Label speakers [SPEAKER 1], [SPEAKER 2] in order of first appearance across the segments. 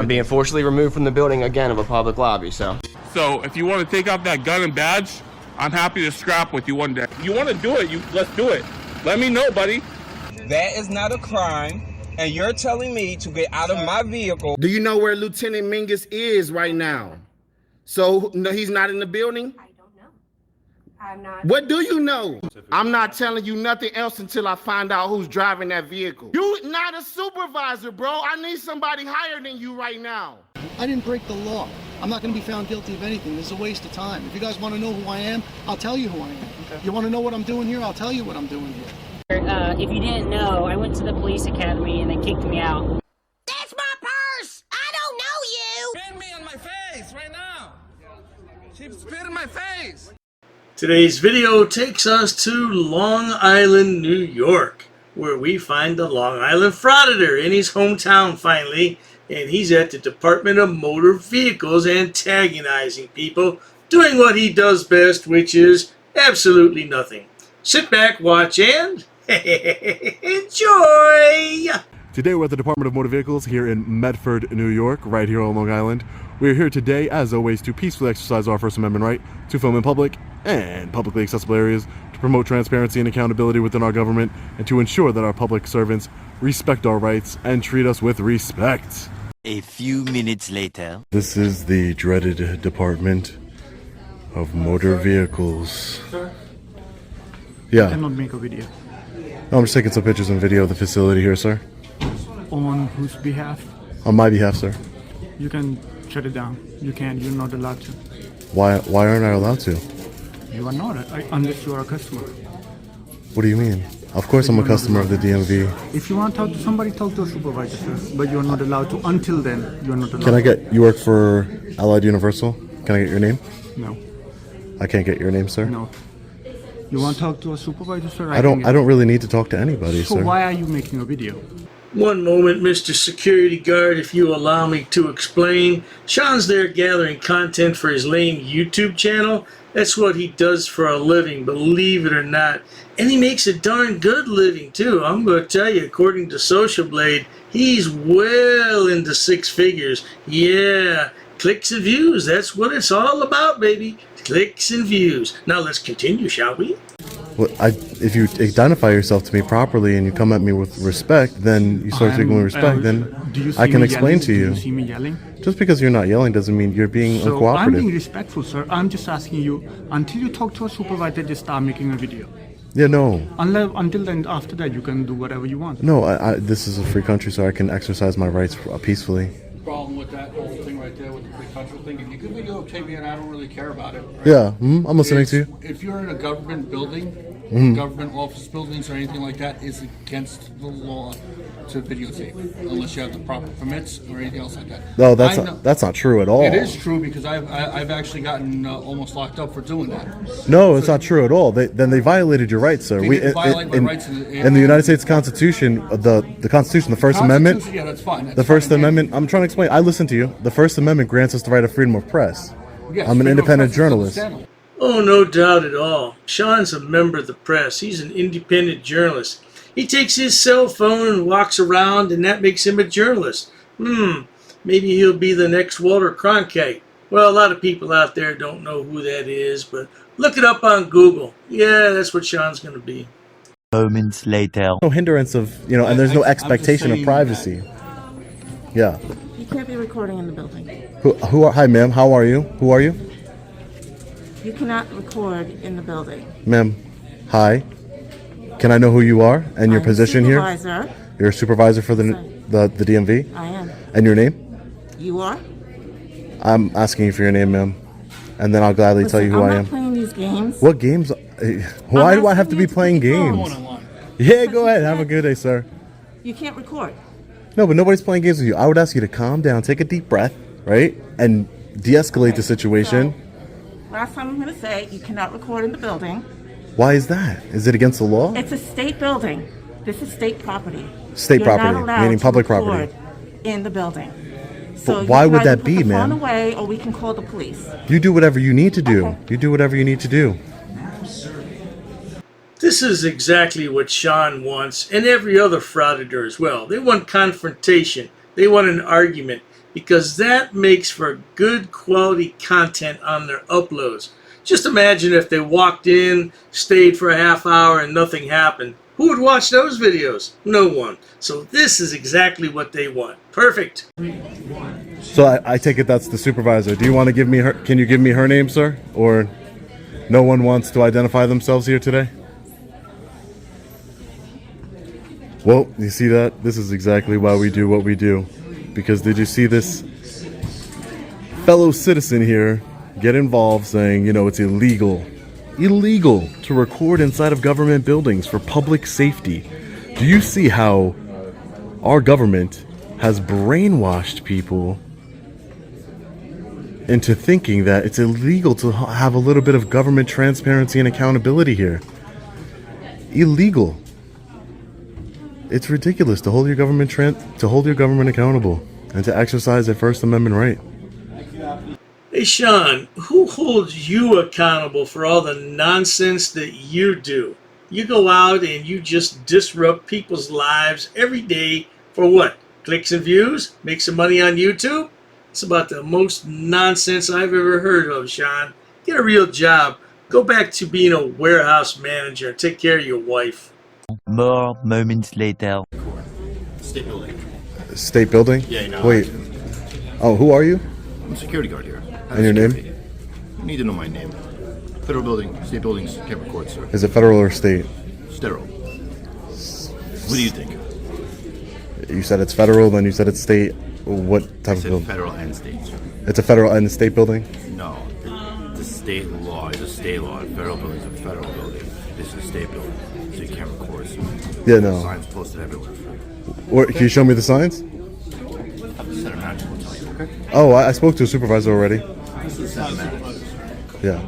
[SPEAKER 1] I'm being forcibly removed from the building again of a public lobby, so.
[SPEAKER 2] So if you want to take off that gun and badge, I'm happy to scrap with you one day. You want to do it, let's do it. Let me know, buddy.
[SPEAKER 3] That is not a crime, and you're telling me to get out of my vehicle.
[SPEAKER 4] Do you know where Lieutenant Mingus is right now? So no, he's not in the building?
[SPEAKER 5] I don't know. I'm not.
[SPEAKER 4] What do you know? I'm not telling you nothing else until I find out who's driving that vehicle. You're not a supervisor, bro. I need somebody higher than you right now.
[SPEAKER 6] I didn't break the law. I'm not going to be found guilty of anything. This is a waste of time. If you guys want to know who I am, I'll tell you who I am. Okay. You want to know what I'm doing here? I'll tell you what I'm doing here.
[SPEAKER 7] If you didn't know, I went to the police academy and they kicked me out.
[SPEAKER 8] That's my purse! I don't know you!
[SPEAKER 3] Spit me on my face right now! She spit in my face!
[SPEAKER 9] Today's video takes us to Long Island, New York, where we find the Long Island Frauditor in his hometown finally, and he's at the Department of Motor Vehicles antagonizing people, doing what he does best, which is absolutely nothing. Sit back, watch, and enjoy!
[SPEAKER 10] Today we're at the Department of Motor Vehicles here in Medford, New York, right here on Long Island. We're here today, as always, to peacefully exercise our First Amendment right to film in public and publicly accessible areas, to promote transparency and accountability within our government, and to ensure that our public servants respect our rights and treat us with respect.
[SPEAKER 11] A few minutes later.
[SPEAKER 10] This is the dreaded Department of Motor Vehicles.
[SPEAKER 6] Sir?
[SPEAKER 10] Yeah.
[SPEAKER 6] I cannot make a video.
[SPEAKER 10] No, I'm just taking some pictures and video of the facility here, sir.
[SPEAKER 6] On whose behalf?
[SPEAKER 10] On my behalf, sir.
[SPEAKER 6] You can shut it down. You can't. You're not allowed to.
[SPEAKER 10] Why aren't I allowed to?
[SPEAKER 6] You are not, unless you are a customer.
[SPEAKER 10] What do you mean? Of course I'm a customer of the DMV.
[SPEAKER 6] If you want to talk to somebody, talk to a supervisor, sir. But you're not allowed to. Until then, you're not allowed.
[SPEAKER 10] Can I get, you work for Allied Universal? Can I get your name?
[SPEAKER 6] No.
[SPEAKER 10] I can't get your name, sir?
[SPEAKER 6] No. You want to talk to a supervisor, sir?
[SPEAKER 10] I don't really need to talk to anybody,
[SPEAKER 6] so
[SPEAKER 10] sir.
[SPEAKER 6] So why are you making a video?
[SPEAKER 9] One moment, Mr. Security Guard, if you allow me to explain. Sean's there gathering content for his lame YouTube channel. That's what he does for a living, believe it or not. And he makes a darn good living, too. I'm going to tell you, according to Social Blade, he's well into six figures. Yeah, clicks and views, that's what it's all about, baby. Clicks and views. Now let's continue, shall we?
[SPEAKER 10] Well, if you identify yourself to me properly and you come at me with respect, then you start speaking with respect, then I can explain to you.
[SPEAKER 6] Do you see me yelling?
[SPEAKER 10] Just because you're not yelling doesn't mean you're being uncooperative.
[SPEAKER 6] I'm being respectful, sir. I'm just asking you, until you talk to a supervisor, just start making a video.
[SPEAKER 10] Yeah, no.
[SPEAKER 6] Until then, after that, you can do whatever you want.
[SPEAKER 10] No, this is a free country, so I can exercise my rights peacefully.
[SPEAKER 12] Problem with that whole thing right there with the free country thing. If you could videotape me and I don't really care about it. Right?
[SPEAKER 10] Yeah, I'm listening to you.
[SPEAKER 12] If you're in a government building, government office buildings or anything like that, it's against the law to videotape unless you have the proper permits or anything else like that.
[SPEAKER 10] No, that's not true at all.
[SPEAKER 12] It is true because I've actually gotten almost locked up for doing that.
[SPEAKER 10] No, it's not true at all. Then they violated your rights, sir.
[SPEAKER 12] They didn't violate my rights
[SPEAKER 10] in the United States Constitution, the Constitution, the First Amendment.
[SPEAKER 12] Yeah, that's fine. That's
[SPEAKER 10] the First
[SPEAKER 12] fine.
[SPEAKER 10] Amendment. I'm trying to explain. I listen to you. The First Amendment grants us the right of freedom of press.
[SPEAKER 12] Yes,
[SPEAKER 10] I'm an independent journalist.
[SPEAKER 9] Oh, no doubt at all. Sean's a member of the press. He's an independent journalist. He takes his cell phone and walks around, and that makes him a journalist. Maybe he'll be the next Walter Cronkite. Well, a lot of people out there don't know who that is, but look it up on Google. Yeah, that's what Sean's going to be.
[SPEAKER 11] Moments later.
[SPEAKER 10] No hindrance of, and there's no expectation of privacy. Yeah.
[SPEAKER 13] You can't be recording in the building.
[SPEAKER 10] Hi, ma'am. How are you? Who are you?
[SPEAKER 13] You cannot record in the building.
[SPEAKER 10] Ma'am, hi. Can I know who you are and your position here? You're a supervisor for the DMV?
[SPEAKER 13] I am.
[SPEAKER 10] And your name?
[SPEAKER 13] You are?
[SPEAKER 10] I'm asking you for your name, ma'am. And then I'll gladly tell you who I am.
[SPEAKER 13] I'm not playing these games.
[SPEAKER 10] What games? Why do I have to be playing games? Yeah, go ahead. Have a good day, sir.
[SPEAKER 13] You can't record.
[SPEAKER 10] No, but nobody's playing games with you. I would ask you to calm down, take a deep breath, right? And de-escalate the situation.
[SPEAKER 13] So, last time I'm going to say, you cannot record in the building.
[SPEAKER 10] Why is that? Is it against the law?
[SPEAKER 13] It's a state building. This is state property.
[SPEAKER 10] State property, meaning public property.
[SPEAKER 13] In the building. So
[SPEAKER 10] but why would that be, ma'am?
[SPEAKER 13] Put the phone away, or we can call the police.
[SPEAKER 10] You do whatever you need to do.
[SPEAKER 13] Okay.
[SPEAKER 10] You do whatever you need to do.
[SPEAKER 9] This is exactly what Sean wants, and every other frauditor as well. They want confrontation. They want an argument. because that makes for good quality content on their uploads. Just imagine if they walked in, stayed for a half hour, and nothing happened. Who would watch those videos? No one. So this is exactly what they want. Perfect.
[SPEAKER 10] So I take it that's the supervisor. Do you want to give me her? Can you give me her name, sir? Or no one wants to identify themselves here today? Well, you see that? This is exactly why we do what we do. Because did you see this fellow citizen here get involved saying, you know, it's illegal to record inside of government buildings for public safety? Do you see how our government has brainwashed people into thinking that it's illegal to have a little bit of government transparency and accountability here? Illegal. It's ridiculous to hold your government accountable and to exercise their First Amendment right.
[SPEAKER 9] Hey Sean, who holds you accountable for all the nonsense that you do? You go out and you just disrupt people's lives every day for what? Clicks and views? Make some money on YouTube? It's about the most nonsense I've ever heard of, Sean. Get a real job. Go back to being a warehouse manager and take care of your wife.
[SPEAKER 11] More moments later.
[SPEAKER 14] State building.
[SPEAKER 10] State building?
[SPEAKER 14] Yeah, you know.
[SPEAKER 10] Wait. Oh, who are you?
[SPEAKER 14] I'm a security guard here.
[SPEAKER 10] And your name?
[SPEAKER 14] You need to know my name. Federal building, state buildings can't record, sir.
[SPEAKER 10] Is it federal or state?
[SPEAKER 14] Federal. What do you think?
[SPEAKER 10] You said it's federal, then you said it's state. What type of building?
[SPEAKER 14] Federal and state, sir.
[SPEAKER 10] It's a federal and state building?
[SPEAKER 14] No. The state law is a state law. Federal building is a federal building. This is a state building. So you can't record, sir.
[SPEAKER 10] Yeah, no.
[SPEAKER 14] Signs posted everywhere.
[SPEAKER 10] Or, can you show me the signs?
[SPEAKER 14] Center manager will tell you, okay?
[SPEAKER 10] Oh, I spoke to a supervisor already.
[SPEAKER 14] This is center manager.
[SPEAKER 10] Yeah.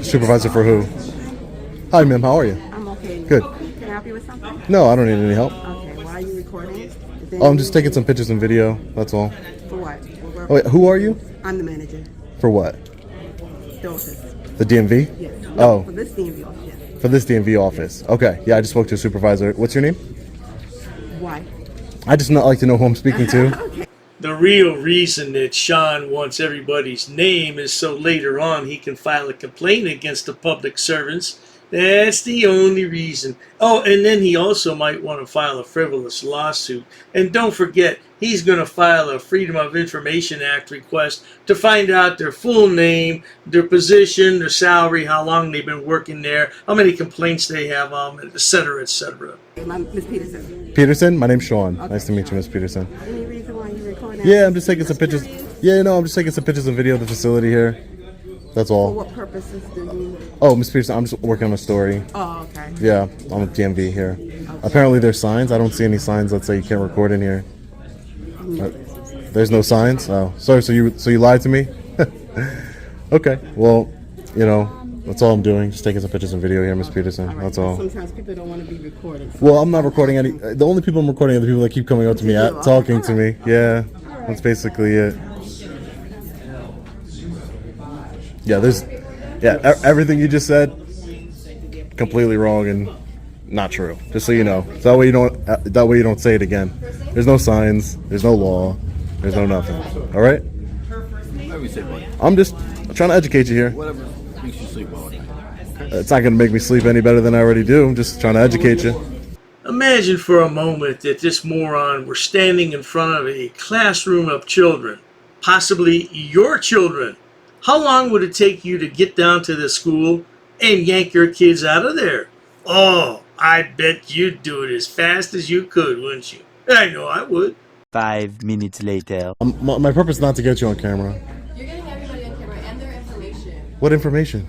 [SPEAKER 10] Supervisor for who? Hi, ma'am. How are you?
[SPEAKER 13] I'm okay.
[SPEAKER 10] Good.
[SPEAKER 13] Can I help you with something?
[SPEAKER 10] No, I don't need any help.
[SPEAKER 13] Okay, why are you recording?
[SPEAKER 10] Oh, I'm just taking some pictures and video. That's all.
[SPEAKER 13] For what?
[SPEAKER 10] Oh, wait, who are you?
[SPEAKER 13] I'm the manager.
[SPEAKER 10] For what?
[SPEAKER 13] The office.
[SPEAKER 10] The DMV?
[SPEAKER 13] Yes.
[SPEAKER 10] Oh.
[SPEAKER 13] For this DMV office, yes.
[SPEAKER 10] For this DMV office. Okay. Yeah, I just spoke to a supervisor. What's your name?
[SPEAKER 13] Why?
[SPEAKER 10] I just not like to know who I'm speaking to.
[SPEAKER 13] Okay.
[SPEAKER 9] The real reason that Sean wants everybody's name is so later on he can file a complaint against the public servants. That's the only reason. Oh, and then he also might want to file a frivolous lawsuit. And don't forget, he's going to file a Freedom of Information Act request to find out their full name, their position, their salary, how long they've been working there, how many complaints they have, etc., etc.
[SPEAKER 13] Miss Peterson.
[SPEAKER 10] Peterson? My name's Sean.
[SPEAKER 13] Okay.
[SPEAKER 10] Nice to meet you, Miss Peterson.
[SPEAKER 13] Any reason why you're recording?
[SPEAKER 10] Yeah, I'm just taking some pictures. Yeah, no, I'm just taking some pictures and video of the facility here. That's
[SPEAKER 13] For
[SPEAKER 10] all.
[SPEAKER 13] what purposes do you?
[SPEAKER 10] Oh, Miss Peterson, I'm just working on a story.
[SPEAKER 13] Oh, okay.
[SPEAKER 10] Yeah, I'm with DMV here. Apparently there's signs. I don't see any signs that say you can't record in here. There's no signs? Oh, sorry, so you lied to me? Okay, well, you know, that's all I'm doing. Just taking some pictures and video here, Miss Peterson.
[SPEAKER 13] All right.
[SPEAKER 10] That's all.
[SPEAKER 13] Sometimes people don't want to be recorded.
[SPEAKER 10] Well, I'm not recording any. The only people I'm recording are the people that keep coming up to me, talking to me. Yeah, that's basically it. Yeah, everything you just said, completely wrong and not true. Just so you know, that way you don't say it again. There's no signs, there's no law, there's no nothing. All right? I'm just trying to educate you here.
[SPEAKER 14] Whatever makes you sleep well at night. Okay?
[SPEAKER 10] It's not going to make me sleep any better than I already do. I'm just trying to educate you.
[SPEAKER 9] Imagine for a moment that this moron were standing in front of a classroom of children, possibly your children. How long would it take you to get down to the school and yank your kids out of there? Oh, I bet you'd do it as fast as you could, wouldn't you? I know I would.
[SPEAKER 11] 5 minutes later.
[SPEAKER 10] My purpose is not to get you on camera.
[SPEAKER 5] You're getting everybody on camera and their information.
[SPEAKER 10] What information?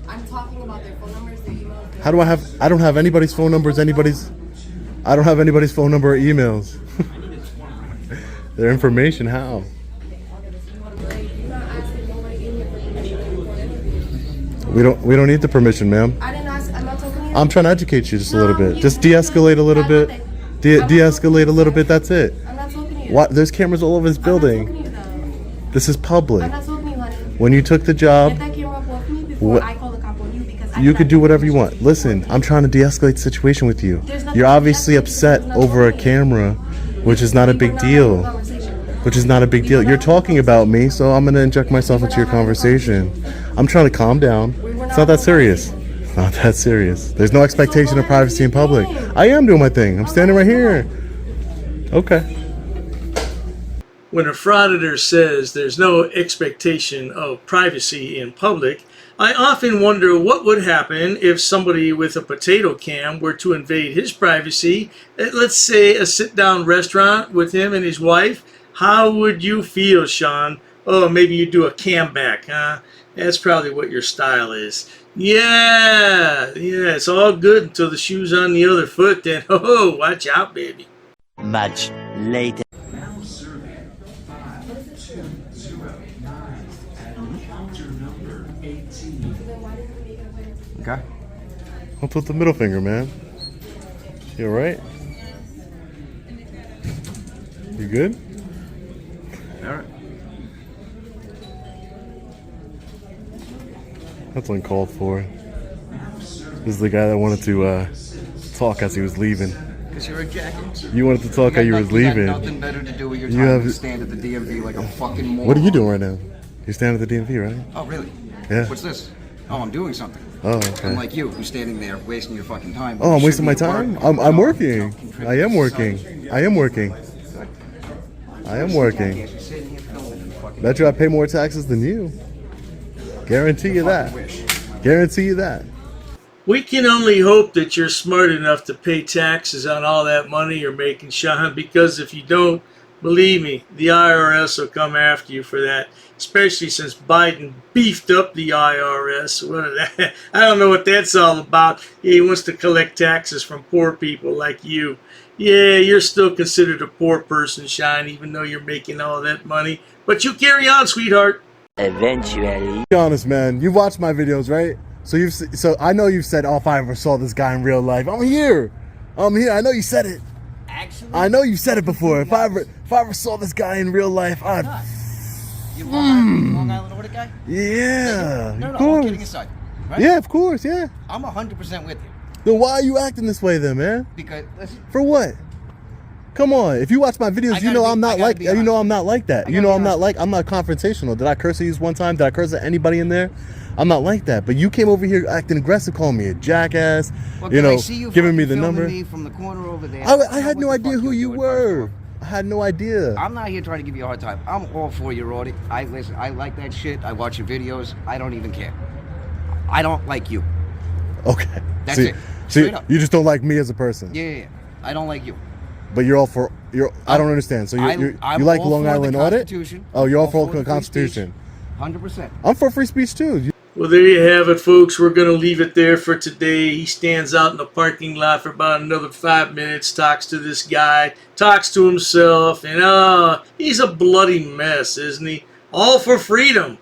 [SPEAKER 5] I'm talking about their phone numbers, their emails.
[SPEAKER 10] How do I don't have anybody's phone numbers, I don't have anybody's phone number or emails. Their information, how? We don't need the permission, ma'am.
[SPEAKER 5] I didn't ask. I'm not talking to you.
[SPEAKER 10] I'm trying to educate you just a little bit. Just de-escalate a little bit. De-escalate a little bit. That's it.
[SPEAKER 5] I'm not talking to you.
[SPEAKER 10] What? There's cameras all over this building.
[SPEAKER 5] I'm not talking to you, though.
[SPEAKER 10] This is public.
[SPEAKER 5] I'm not talking to you, honey.
[SPEAKER 10] When you took the job,
[SPEAKER 5] Get that camera off me before I call the cop on you because
[SPEAKER 10] you could do whatever you want. Listen, I'm trying to de-escalate the situation with you. You're obviously upset over a camera, which is not a big deal. which is not a big deal. You're talking about me, so I'm gonna inject myself into your conversation. I'm trying to calm down. It's not that serious. It's not that serious. There's no expectation of privacy in public. I am doing my thing. I'm standing right here. Okay.
[SPEAKER 9] When a frauditor says there's no expectation of privacy in public, I often wonder what would happen if somebody with a potato cam were to invade his privacy at, let's say, a sit-down restaurant with him and his wife. How would you feel, Sean? Oh, maybe you do a cam back, huh? That's probably what your style is. Yeah, it's all good until the shoe's on the other foot, then, oh, watch out, baby.
[SPEAKER 11] Much later.
[SPEAKER 1] Okay.
[SPEAKER 10] I'll put the middle finger, man. You alright? You good?
[SPEAKER 1] Alright.
[SPEAKER 10] That's uncalled for. This is the guy that wanted to talk as he was leaving.
[SPEAKER 1] Because you're a jacket.
[SPEAKER 10] You wanted to talk as you was leaving.
[SPEAKER 1] You got nothing better to do with your time than stand at the DMV like a fucking moron.
[SPEAKER 10] What are you doing right now? You're standing at the DMV, right?
[SPEAKER 1] Oh, really?
[SPEAKER 10] Yeah.
[SPEAKER 1] What's this? Oh, I'm doing something.
[SPEAKER 10] Oh, okay.
[SPEAKER 1] Unlike you, who's standing there wasting your fucking time.
[SPEAKER 10] Oh, I'm wasting my time? I'm working. I am working. I am working. I am working. Bet you I pay more taxes than you. Guarantee you that. Guarantee you that.
[SPEAKER 9] We can only hope that you're smart enough to pay taxes on all that money you're making, Sean, because if you don't, believe me, the IRS will come after you for that, especially since Biden beefed up the IRS. I don't know what that's all about. He wants to collect taxes from poor people like you. Yeah, you're still considered a poor person, Sean, even though you're making all that money. But you carry on, sweetheart.
[SPEAKER 11] Eventually.
[SPEAKER 10] Be honest, man. You've watched my videos, right? So I know you've said, oh, if I ever saw this guy in real life, I'm here. I know you said it.
[SPEAKER 1] Actually,
[SPEAKER 10] I know you said it before. If I ever saw this guy in real life, I'd.
[SPEAKER 1] You Long Island order guy?
[SPEAKER 10] Yeah.
[SPEAKER 1] No,
[SPEAKER 10] of course.
[SPEAKER 1] all kidding aside. Right?
[SPEAKER 10] Yeah, of course, yeah.
[SPEAKER 1] I'm 100% with you.
[SPEAKER 10] Then why are you acting this way, then, man?
[SPEAKER 1] Because listen.
[SPEAKER 10] For what? Come on. If you watch my videos, you know I'm not like that. I'm not confrontational. Did I curse at you one time? Did I curse at anybody in there? I'm not like that. But you came over here acting aggressive, calling me a jackass.
[SPEAKER 1] Well,
[SPEAKER 10] giving me the number.
[SPEAKER 1] Me from the corner over there.
[SPEAKER 10] I had no idea who you were. I had no idea.
[SPEAKER 1] I'm not here trying to give you a hard time. I'm all for your audit. I like that shit. I watch your videos. I don't even care. I don't like you.
[SPEAKER 10] Okay.
[SPEAKER 1] That's it.
[SPEAKER 10] See, you just don't like me as a person.
[SPEAKER 1] Yeah. I don't like you.
[SPEAKER 10] But you're all for I don't understand. So you like Long Island audit? Oh, you're all for the Constitution.
[SPEAKER 1] 100%.
[SPEAKER 10] I'm for free speech too.
[SPEAKER 9] Well, there you have it, folks. We're going to leave it there for today. He stands out in the parking lot for about another 5 minutes, talks to this guy, talks to himself, and he's a bloody mess, isn't he? All for freedom.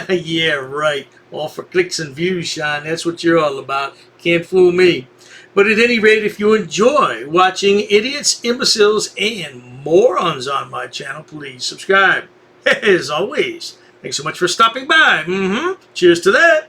[SPEAKER 9] Yeah, right. All for clicks and views, Sean. That's what you're all about. Can't fool me. But at any rate, if you enjoy watching idiots, imbeciles, and morons on my channel, please subscribe. As always, thanks so much for stopping by. Cheers to that.